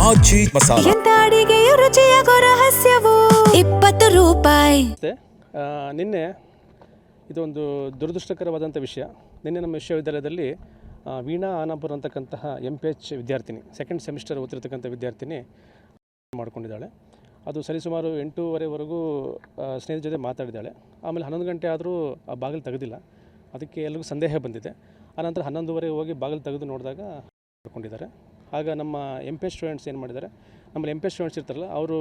ಆಚಿ ಮಸಾಲ. ಎಂತ ಅಡಿಗೆಯ ರುಚಿಯಾಗೋ ರಹಸ್ಯವು 20 ರೂಪಾಯಿ. ನಿನ್ನೆ ಇದೊಂದು ದುರದೃಷ್ಟಕರವಾದಂಥ ವಿಷಯ. ನಿನ್ನೆ ನಮ್ಮ ವಿಶ್ವವಿದ್ಯಾಲಯದಲ್ಲಿ ವೀಣಾ ಆನಾಪುರ್ ಅಂತಕ್ಕಂತಹ MPH ವಿದ್ಯಾರ್ಥಿನಿ, ಸೆಕೆಂಡ್ ಸೆಮಿಸ್ಟರ್ ಓದ್ತಿರ್ತಕ್ಕಂಥ ವಿದ್ಯಾರ್ಥಿನಿ ಮಾಡ್ಕೊಂಡಿದ್ದಾಳೆ. ಅದು ಸರಿಸುಮಾರು 8:30ವರೆಗೂ ಸ್ನೇಹಿತರ ಜೊತೆ ಮಾತಾಡಿದ್ದಾಳೆ. ಆಮೇಲೆ 11 ಗಂಟೆ ಆದರೂ ಆ ಬಾಗಿಲು ತೆಗೆದಿಲ್ಲ. ಅದಕ್ಕೆ ಎಲ್ರಿಗೂ ಸಂದೇಹ ಬಂದಿದೆ. ಆನಂತರ 11:30 ಹೋಗಿ ಬಾಗಿಲು ತೆಗೆದು ನೋಡಿದಾಗ ಮಾಡ್ಕೊಂಡಿದ್ದಾರೆ. ಆಗ ನಮ್ಮ MPH ಸ್ಟೂಡೆಂಟ್ಸ್ ಏನು ಮಾಡಿದ್ದಾರೆ, ನಮ್ಮಲ್ಲಿ MPH ಸ್ಟೂಡೆಂಟ್ಸ್ ಇರ್ತಾರಲ್ಲ, ಅವರು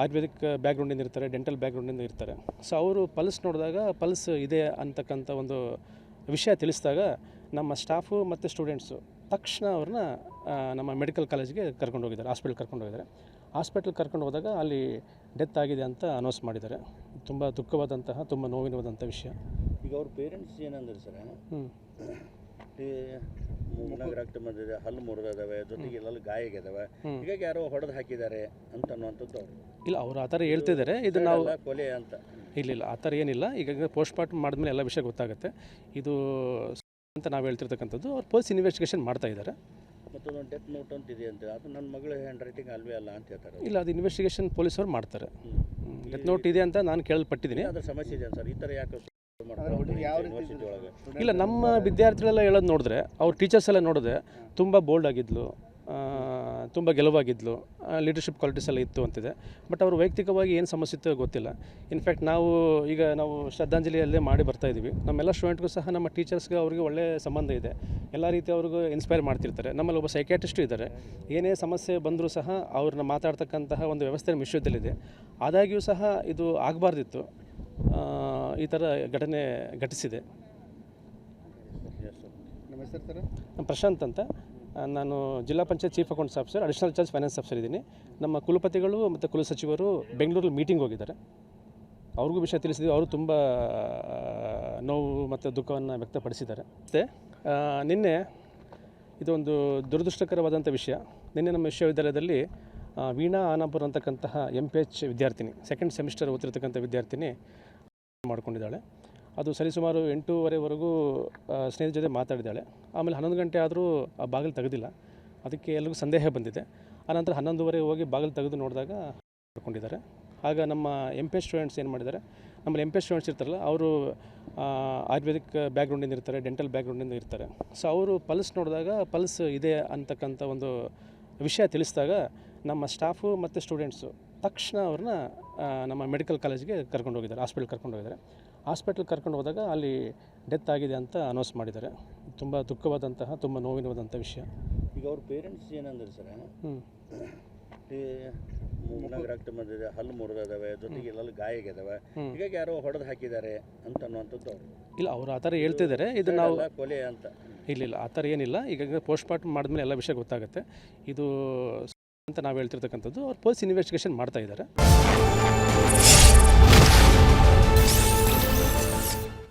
ಆಯುರ್ವೇದಿಕ್ ಬ್ಯಾಕ್ಗ್ರೌಂಡಿಂದ ಇರ್ತಾರೆ, ಡೆಂಟಲ್ ಬ್ಯಾಕ್ಗ್ರೌಂಡಿಂದ ಇರ್ತಾರೆ. ಸೊ ಅವರು ಪಲ್ಸ್ ನೋಡಿದಾಗ ಪಲ್ಸ್ ಇದೆ ಅಂತಕ್ಕಂಥ ಒಂದು ವಿಷಯ ತಿಳಿಸಿದಾಗ ನಮ್ಮ ಸ್ಟಾಫು ಮತ್ತು ಸ್ಟೂಡೆಂಟ್ಸು ತಕ್ಷಣ ಅವ್ರನ್ನ ನಮ್ಮ ಮೆಡಿಕಲ್ ಕಾಲೇಜ್ಗೆ ಕರ್ಕೊಂಡು ಹೋಗಿದ್ದಾರೆ, ಹಾಸ್ಪಿಟಲ್ ಕರ್ಕೊಂಡು ಹೋಗಿದ್ದಾರೆ. ಹಾಸ್ಪಿಟಲ್ ಕರ್ಕೊಂಡು ಹೋದಾಗ ಅಲ್ಲಿ ಡೆತ್ ಆಗಿದೆ ಅಂತ ಅನೌನ್ಸ್ ಮಾಡಿದ್ದಾರೆ. ತುಂಬ ದುಃಖವಾದಂತಹ, ತುಂಬ ನೋವಿನವಾದಂಥ ವಿಷಯ. ಈಗ ಅವ್ರ ಪೇರೆಂಟ್ಸ್ ಏನಂದ್ರೆ ಸರ್, ರಕ್ತ ಬಂದಿದೆ, ಹಲ್ಲು ಮುರಿದಿದ್ದಾವೆ, ಜೊತೆಗೆ ಎಲ್ಲ ಗಾಯ ಆಗಿದ್ದಾವೆ, ಹೀಗಾಗಿ ಯಾರೋ ಹೊಡೆದು ಹಾಕಿದ್ದಾರೆ ಅಂತ ಅನ್ನುವಂಥದ್ದು ಅವರು. ಇಲ್ಲ, ಅವರು ಆ ಥರ ಹೇಳ್ತಿದ್ದಾರೆ. ಇದು ನಾವು ಕೊಲೆ ಅಂತ ಇಲ್ಲ ಆ ಥರ ಏನಿಲ್ಲ. ಈಗ ಪೋಸ್ಟ್ಮಾರ್ಟಮ್ ಮಾಡಿದ್ಮೇಲೆ ಎಲ್ಲ ವಿಷಯ ಗೊತ್ತಾಗುತ್ತೆ. ಇದು ಅಂತ ನಾವು ಹೇಳ್ತಿರ್ತಕ್ಕಂಥದ್ದು. ಅವ್ರು ಪೊಲೀಸ್ ಇನ್ವೆಸ್ಟಿಗೇಷನ್ ಮಾಡ್ತಾ ಇದ್ದಾರೆ. ಮತ್ತೊಂದು ಡೆತ್ ನೋಟ್ ಅಂತ ಇದೆ ಅಂತ, ಅದು ನನ್ನ ಮಗಳ ಹ್ಯಾಂಡ್ ರೈಟಿಂಗ್ ಅಲ್ವೇ ಅಲ್ಲ ಅಂತ ಹೇಳ್ತಾರೆ. ಇಲ್ಲ, ಅದು ಇನ್ವೆಸ್ಟಿಗೇಷನ್ ಪೊಲೀಸವ್ರು ಮಾಡ್ತಾರೆ. ಡೆತ್ ನೋಟ್ ಇದೆ ಅಂತ ನಾನು ಕೇಳಲ್ಪಟ್ಟಿದ್ದೀನಿ. ಅದರ ಸಮಸ್ಯೆ ಇದೆ ಸರ್, ಈ ಥರ ಯಾಕೆ ಯೂನಿವರ್ಸಿಟಿ ಒಳಗೆ? ಇಲ್ಲ, ನಮ್ಮ ವಿದ್ಯಾರ್ಥಿಗಳೆಲ್ಲ ಹೇಳೋದು ನೋಡಿದ್ರೆ, ಅವ್ರ ಟೀಚರ್ಸ್ ಎಲ್ಲ ನೋಡಿದ್ರೆ ತುಂಬ ಬೋಲ್ಡ್ ಆಗಿದ್ಲು, ತುಂಬ ಗೆಲುವಾಗಿದ್ಲು, ಲೀಡರ್ಶಿಪ್ ಕ್ವಾಲಿಟೀಸ್ ಎಲ್ಲ ಇತ್ತು ಅಂತಿದೆ. ಬಟ್ ಅವರು ವೈಯಕ್ತಿಕವಾಗಿ ಏನು ಸಮಸ್ಯೆ ಇತ್ತು ಗೊತ್ತಿಲ್ಲ. ಇನ್ಫ್ಯಾಕ್ಟ್ ನಾವು ಶ್ರದ್ಧಾಂಜಲಿಯಲ್ಲೇ ಮಾಡಿ ಬರ್ತಾಯಿದ್ದೀವಿ. ನಮ್ಮೆಲ್ಲ ಸ್ಟೂಡೆಂಟ್ಗೂ ಸಹ ನಮ್ಮ ಟೀಚರ್ಸ್ಗೆ ಅವ್ರಿಗೆ ಒಳ್ಳೆಯ ಸಂಬಂಧ ಇದೆ. ಎಲ್ಲ ರೀತಿ ಅವ್ರಿಗೂ ಇನ್ಸ್ಪೈರ್ ಮಾಡ್ತಿರ್ತಾರೆ. ನಮ್ಮಲ್ಲಿ ಒಬ್ಬ ಸೈಕ್ಯಾಟ್ರಿಸ್ಟು ಇದ್ದಾರೆ. ಏನೇ ಸಮಸ್ಯೆ ಬಂದರೂ ಸಹ ಅವ್ರನ್ನ ಮಾತಾಡ್ತಕ್ಕಂತಹ ಒಂದು ವ್ಯವಸ್ಥೆ ನಮ್ಮ ವಿಶ್ವದಲ್ಲಿದೆ. ಆದಾಗ್ಯೂ ಸಹ ಇದು ಆಗಬಾರ್ದಿತ್ತು. ಈ ಥರ ಘಟನೆ ಘಟಿಸಿದೆ. ನಮ್ಮ ಪ್ರಶಾಂತ್ ಅಂತ, ನಾನು ಜಿಲ್ಲಾ panchayat chief accounts officer, additional charge finance officer ಇದ್ದೀನಿ. ನಮ್ಮ ಕುಲಪತಿಗಳು ಮತ್ತು ಕುಲಸಚಿವರು ಬೆಂಗಳೂರಲ್ಲಿ ಮೀಟಿಂಗ್ ಹೋಗಿದ್ದಾರೆ. ಅವ್ರಿಗೂ ವಿಷಯ ತಿಳಿಸಿದ್ವಿ. ಅವರು ತುಂಬ ನೋವು ಮತ್ತು ದುಃಖವನ್ನು ವ್ಯಕ್ತಪಡಿಸಿದ್ದಾರೆ. ಮತ್ತು ನಿನ್ನೆ ಇದೊಂದು ದುರದೃಷ್ಟಕರವಾದಂಥ ವಿಷಯ. ನಿನ್ನೆ ನಮ್ಮ ವಿಶ್ವವಿದ್ಯಾಲಯದಲ್ಲಿ ವೀಣಾ ಆನಾಪುರ್ ಅಂತಕ್ಕಂತಹ MPH ವಿದ್ಯಾರ್ಥಿನಿ, ಸೆಕೆಂಡ್ ಸೆಮಿಸ್ಟರ್ ಓದ್ತಿರ್ತಕ್ಕಂಥ ವಿದ್ಯಾರ್ಥಿನಿ ಮಾಡ್ಕೊಂಡಿದ್ದಾಳೆ. ಅದು ಸರಿಸುಮಾರು 8:30ವರೆಗೂ ಸ್ನೇಹಿತರ ಜೊತೆ ಮಾತಾಡಿದ್ದಾಳೆ. ಆಮೇಲೆ 11 ಗಂಟೆ ಆದರೂ ಆ ಬಾಗಿಲು ತೆಗೆದಿಲ್ಲ. ಅದಕ್ಕೆ ಎಲ್ರಿಗೂ ಸಂದೇಹ ಬಂದಿದೆ. ಆನಂತರ 11:30 ಹೋಗಿ ಬಾಗಿಲು ತೆಗೆದು ನೋಡಿದಾಗ ಮಾಡ್ಕೊಂಡಿದ್ದಾರೆ. ಆಗ ನಮ್ಮ MPH ಸ್ಟೂಡೆಂಟ್ಸ್ ಏನು ಮಾಡಿದ್ದಾರೆ, ನಮ್ಮಲ್ಲಿ MPH ಸ್ಟೂಡೆಂಟ್ಸ್ ಇರ್ತಾರಲ್ಲ, ಅವರು ಆಯುರ್ವೇದಿಕ್ ಬ್ಯಾಕ್ಗ್ರೌಂಡಿಂದ ಇರ್ತಾರೆ, ಡೆಂಟಲ್ ಬ್ಯಾಕ್ಗ್ರೌಂಡಿಂದ ಇರ್ತಾರೆ. ಸೊ ಅವರು ಪಲ್ಸ್ ನೋಡಿದಾಗ ಪಲ್ಸ್ ಇದೆ ಅಂತಕ್ಕಂಥ ಒಂದು ವಿಷಯ ತಿಳಿಸಿದಾಗ ನಮ್ಮ ಸ್ಟಾಫು ಮತ್ತು ಸ್ಟೂಡೆಂಟ್ಸು ತಕ್ಷಣ ಅವ್ರನ್ನ ನಮ್ಮ ಮೆಡಿಕಲ್ ಕಾಲೇಜ್ಗೆ ಕರ್ಕೊಂಡು ಹೋಗಿದ್ದಾರೆ, ಹಾಸ್ಪಿಟಲ್ ಕರ್ಕೊಂಡು ಹೋಗಿದ್ದಾರೆ. ಹಾಸ್ಪಿಟಲ್ ಕರ್ಕೊಂಡು ಹೋದಾಗ ಅಲ್ಲಿ ಡೆತ್ ಆಗಿದೆ ಅಂತ ಅನೌನ್ಸ್ ಮಾಡಿದ್ದಾರೆ. ತುಂಬ ದುಃಖವಾದಂತಹ, ತುಂಬ ನೋವಿನವಾದಂಥ ವಿಷಯ. ಈಗ ಅವ್ರ ಪೇರೆಂಟ್ಸ್ ಏನಂದ್ರೆ ಸರ್, ರಕ್ತ ಬಂದಿದೆ, ಹಲ್ಲು ಮುರಿದಿದ್ದಾವೆ, ಜೊತೆಗೆ ಎಲ್ಲ ಗಾಯ ಆಗಿದ್ದಾವೆ, ಹೀಗಾಗಿ ಯಾರೋ ಹೊಡೆದು ಹಾಕಿದ್ದಾರೆ ಅಂತ ಅನ್ನುವಂಥದ್ದು ಅವರು. ಇಲ್ಲ, ಅವರು ಆ ಥರ ಹೇಳ್ತಿದ್ದಾರೆ. ಇದು ನಾವು ಕೊಲೆ ಅಂತ ಇಲ್ಲ ಆ ಥರ ಏನಿಲ್ಲ. ಈಗ ಪೋಸ್ಟ್ಮಾರ್ಟಮ್ ಮಾಡಿದ್ಮೇಲೆ ಎಲ್ಲ ವಿಷಯ ಗೊತ್ತಾಗುತ್ತೆ. ಇದು ಅಂತ ನಾವು ಹೇಳ್ತಿರ್ತಕ್ಕಂಥದ್ದು. ಅವ್ರು ಪೊಲೀಸ್ ಇನ್ವೆಸ್ಟಿಗೇಷನ್ ಮಾಡ್ತಾ ಇದ್ದಾರೆ.